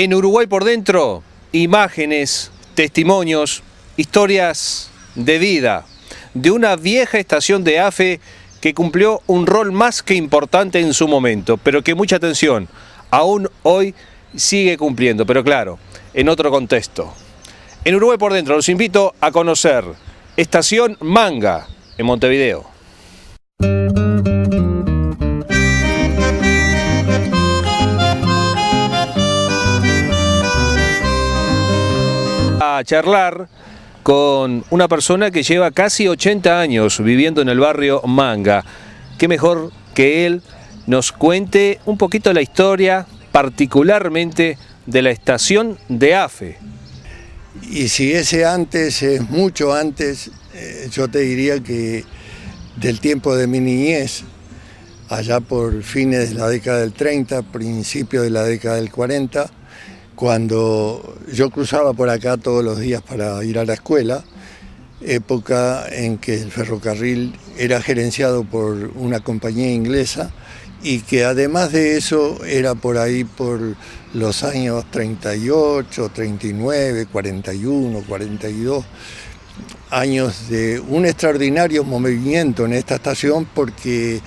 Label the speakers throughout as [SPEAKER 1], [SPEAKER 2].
[SPEAKER 1] En Uruguay por dentro, imágenes, testimonios, historias de vida de una vieja estación de AFE que cumplió un rol más que importante en su momento, pero que, mucha atención, aún hoy sigue cumpliendo, pero claro, en otro contexto. En Uruguay por dentro los invito a conocer Estación Manga en Montevideo. A charlar con una persona que lleva casi 80 años viviendo en el barrio Manga. Qué mejor que él nos cuente un poquito la historia, particularmente de la estación de AFE.
[SPEAKER 2] Y si ese antes es mucho antes, yo te diría que del tiempo de mi niñez, allá por fines de la década del 30, principio de la década del 40, cuando yo cruzaba por acá todos los días para ir a la escuela, época en que el ferrocarril era gerenciado por una compañía inglesa y que además de eso era por ahí por los años 38, 39, 41, 42, años de un extraordinario movimiento en esta estación porque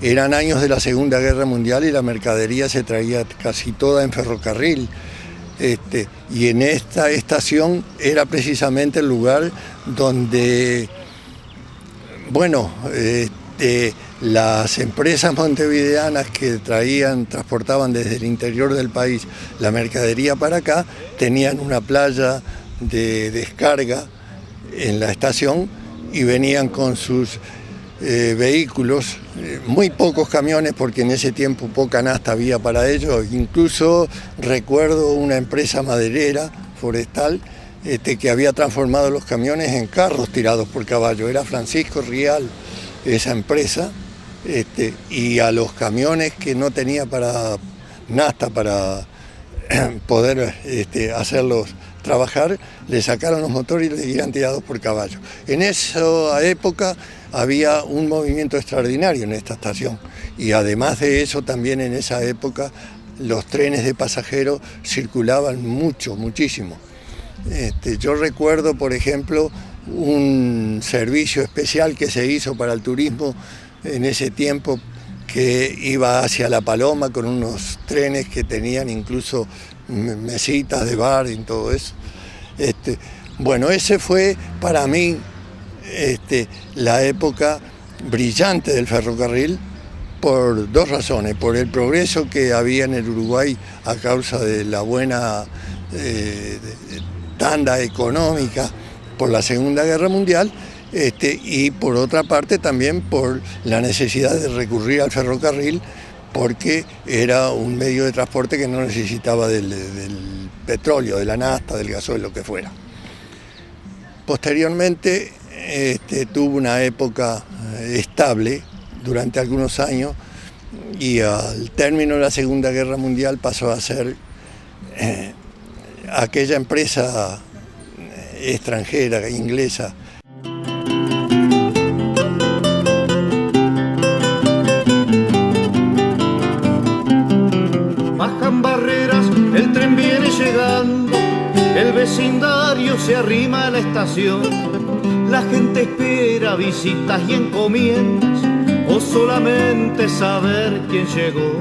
[SPEAKER 2] eran años de la Segunda Guerra Mundial y la mercadería se traía casi toda en ferrocarril. Y en esta estación era precisamente el lugar donde, bueno, las empresas montevideanas que transportaban desde el interior del país la mercadería para acá, tenían una playa de descarga en la estación y venían con sus vehículos, muy pocos camiones porque en ese tiempo poca nafta había para ello. Incluso recuerdo una empresa maderera forestal que había transformado los camiones en carros tirados por caballo. Era Francisco Rial esa empresa, y a los camiones que no tenía para nafta para poder hacerlos trabajar, le sacaron los motores y le iban tirados por caballo. En esa época había un movimiento extraordinario en esta estación y además de eso también en esa época los trenes de pasajeros circulaban muchísimo. Yo recuerdo, por ejemplo, un servicio especial que se hizo para el turismo en ese tiempo que iba hacia La Paloma con unos trenes que tenían incluso mesitas de bar y todo eso. Bueno, ese fue para mí la época brillante del ferrocarril por dos razones: por el progreso que había en el Uruguay a causa de la buena tanda económica por la Segunda Guerra Mundial, y por otra parte también por la necesidad de recurrir al ferrocarril porque era un medio de transporte que no necesitaba del petróleo, de la nafta, del gasoil, lo que fuera. Posteriormente tuvo una época estable durante algunos años y al término de la Segunda Guerra Mundial pasó a ser aquella empresa extranjera, inglesa.
[SPEAKER 3] Bajan barreras, el tren viene llegando, el vecindario se arrima a la estación. La gente espera visitas y encomiendas o solamente saber quién llegó.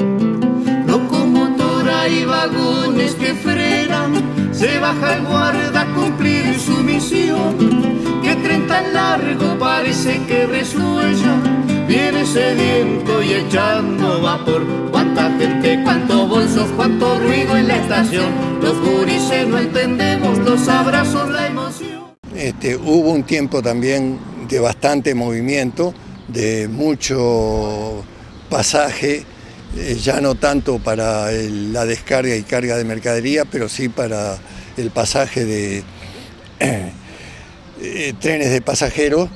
[SPEAKER 3] Locomotora y vagones que frenan, se baja el guarda a cumplir su misión. Qué tren tan largo parece que resuella, viene sediento y echando vapor. Cuánta gente, cuántos bolsos, cuánto ruido en la estación. Los gurises no entendemos, los abrazos, la emoción.
[SPEAKER 2] Hubo un tiempo también de bastante movimiento, de mucho pasaje, ya no tanto para la descarga y carga de mercadería, pero sí para el pasaje de trenes de pasajeros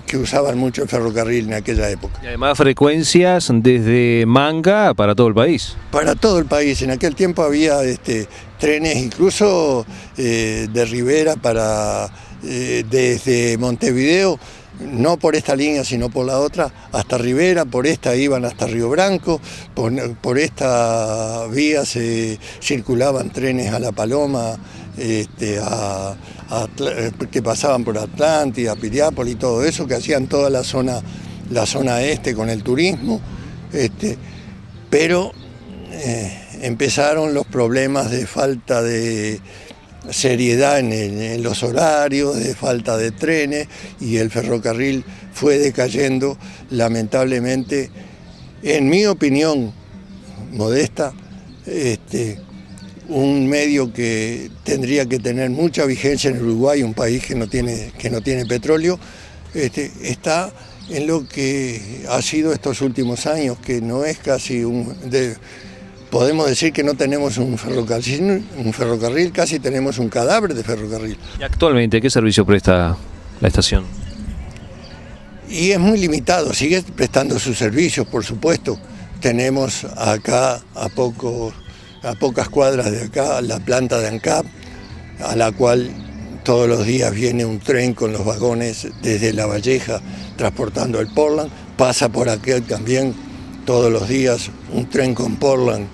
[SPEAKER 2] que usaban mucho el ferrocarril en aquella época.
[SPEAKER 1] Y además frecuencias desde Manga para todo el país.
[SPEAKER 2] Para todo el país. En aquel tiempo había trenes incluso de Rivera para desde Montevideo no por esta línea sino por la otra, hasta Rivera, por esta iban hasta Río Branco, por esta vía se circulaban trenes a La Paloma, que pasaban por Atlántida, Piriápolis y todo eso, que hacían toda la zona este con el turismo, pero empezaron los problemas de falta de seriedad en los horarios, de falta de trenes, y el ferrocarril fue decayendo lamentablemente, en mi opinión modesta, un medio que tendría que tener mucha vigencia en Uruguay, un país que no tiene petróleo, está en lo que ha sido estos últimos años, que no es casi podemos decir que no tenemos un ferrocarril, casi tenemos un cadáver de ferrocarril.
[SPEAKER 1] ¿Y actualmente qué servicio presta la estación?
[SPEAKER 2] Y es muy limitado, sigue prestando sus servicios, por supuesto. Tenemos acá, a pocas cuadras de acá, la planta de ANCAP, a la cual todos los días viene un tren con los vagones desde La Valleja transportando el Portland. Pasa por aquí también todos los días un tren con Portland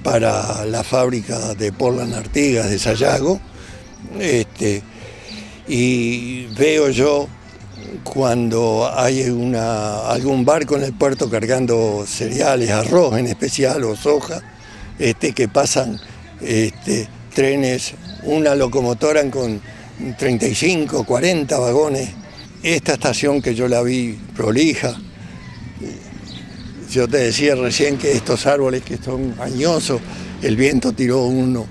[SPEAKER 2] para la fábrica de Portland Artigas de Sayago. Y veo yo cuando hay algún barco en el puerto cargando cereales, arroz en especial o soja, que pasan trenes, una locomotora con 35, 40 vagones. Esta estación que yo la vi prolija, yo te decía recién que estos árboles que son añosos, el viento tiró uno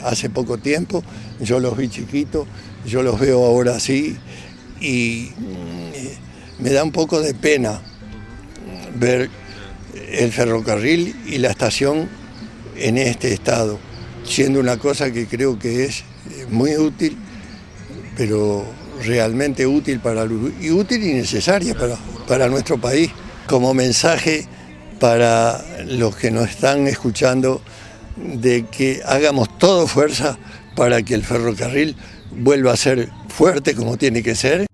[SPEAKER 2] hace poco tiempo, yo los vi chiquitos, yo los veo ahora así, y me da un poco de pena ver el ferrocarril y la estación en este estado, siendo una cosa que creo que es muy útil, pero realmente útil y útil y necesaria para nuestro país. Como mensaje para los que nos están escuchando, de que hagamos todo fuerza para que el ferrocarril vuelva a ser fuerte como tiene que ser